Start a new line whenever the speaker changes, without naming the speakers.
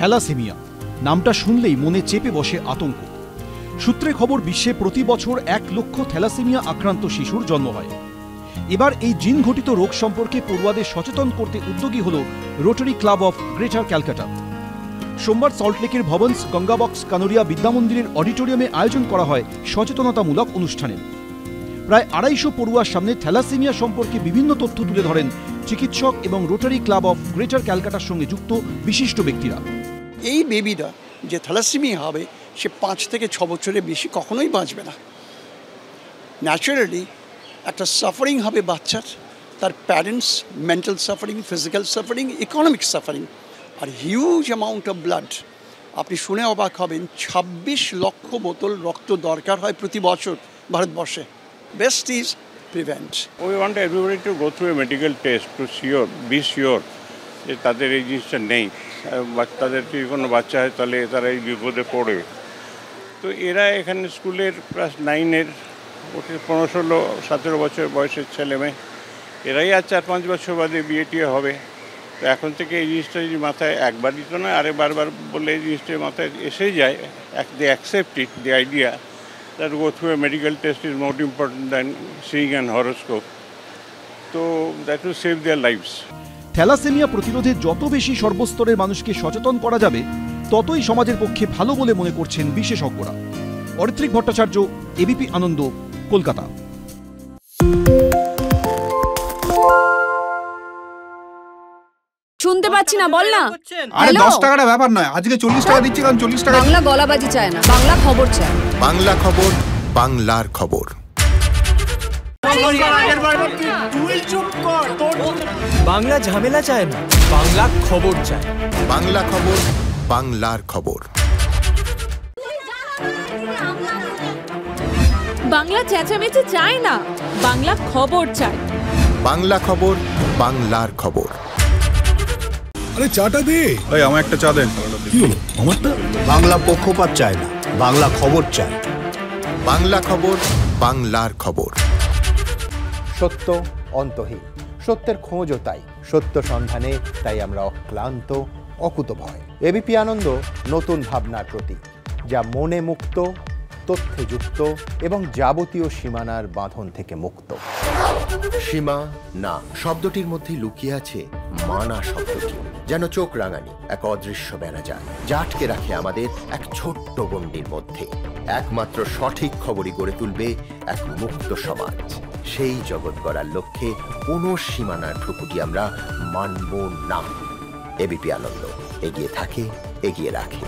Thalassaemia নামটা শুনলেই মনে চেপে বসে আতঙ্ক। সূত্রে খবর, বিশ্বে প্রতি বছর 1 লক্ষ থ্যালাসেমিয়া আক্রান্ত শিশুর জন্ম হয়। এবার এই জিন ঘটিত রোগ সম্পর্কে পড়ুয়াদের সচেতন করতে উদ্যোগী হল rotary club of greater Calcutta. সোমবার সল্টলেকের ভবন্স গঙ্গাবক্স কানোরিয়া বিদ্যামন্দিরের অডিটোরিয়ামে আয়োজন করা হয় সচেতনতামূলক অনুষ্ঠানে। প্রায় 250 পড়ুয়ার সামনে থ্যালাসেমিয়া সম্পর্কে বিভিন্ন তথ্য তুলে ধরেন চিকিৎসক এবং রোটারি ক্লাব অফ গ্রেটার ক্যালকাটার সঙ্গে যুক্ত বিশিষ্ট ব্যক্তিরা।
এই বেবিটা যে থ্যালাসেমিয়া হবে সে 5 থেকে 6 বছরের বেশি কখনোই বাঁচবে না। ন্যাচারালি একটা সাফারিং হবে বাচ্চার, তার parents, mental suffering, physical suffering, economic suffering, আর হিউজ অ্যামাউন্ট অফ ব্লাড। আপনি শুনে অবাক হবেন 26 লক্ষ বোতল রক্ত দরকার হয় প্রতি বছর ভারতবর্ষে। Best is prevent.
We want everybody to go through a medical test to be sure যে তাদের এই জিনিসটা নেই। তাদের যদি কোনো বাচ্চা হয় তাহলে তারা এই বিপদে পড়ে। তো এরা এখানে স্কুলের ক্লাস 9-এর 15-16-17 বছর বয়সের ছেলেমেয়ে, এরাই আর 4-5 বছর বাদে বিয়ে হবে। তো এখন থেকে এই জিনিসটা যদি মাথায় একবারই তো নয়, আরে বারবার বলে এই জিনিসটা মাথায় এসে যায়, they accept it, the idea that go through a medical test is more important than seeing an horoscope. So that will save their lives.
Thalassemia প্রতিরোধে যত বেশি সর্বস্তরের মানুষকে সচেতন করা যাবে ততই সমাজের পক্ষে ভালো বলে মনে করছেন বিশেষজ্ঞরা। অরিত্রিক ভট্টাচার্য, এবিপি আনন্দ, কলকাতা।
শুনতে পাচ্ছি না, বল না।
আরে 10 টাকাটা ব্যাপার নয়, আজকে 40 টাকা দিচ্ছি, কারণ 40 টাকা।
বাংলা গলাবাজি চায় না, বাংলা খবর চায়।
বাংলা খবর, বাংলার খবর।
বাংলা ঝামেলা চায় না, বাংলা খবর চায়।
বাংলা খবর, বাংলার খবর।
বাংলা চেঁচামেচি চায় না, বাংলা খবর চায়।
বাংলা খবর, বাংলার খবর।
আরে চাটা দে। এই আমার একটা চা দেন। কি হলো আমারটা?
বাংলা পক্ষপাত চায় না, বাংলা খবর চায়।
বাংলা খবর, বাংলার খবর।
সত্য অন্তহীন, সত্যের খোঁজও তাই, সত্য সন্ধানে তাই আমরা অক্লান্ত, অকুতভয়। এবিপি আনন্দ নতুন ভাবনার প্রতীক, যা মনে মুক্ত, তথ্যে যুক্ত এবং যাবতীয় সীমানার বাঁধন থেকে মুক্ত।
সীমা না শব্দটির মধ্যে লুকিয়ে আছে মানা শব্দটি, যেন চোখ রাঙানি এক অদৃশ্য বেড়াজাল, যা আটকে রাখে আমাদের এক ছোট্ট গণ্ডির মধ্যে। একমাত্র সঠিক খবরই গড়ে তুলবে এক মুক্ত সমাজ। সেই জগৎ গড়ার লক্ষ্যে কোনো সীমানার ঠুকুটি আমরা মানব না। এবিপি আনন্দ এগিয়ে থাকে, এগিয়ে রাখে।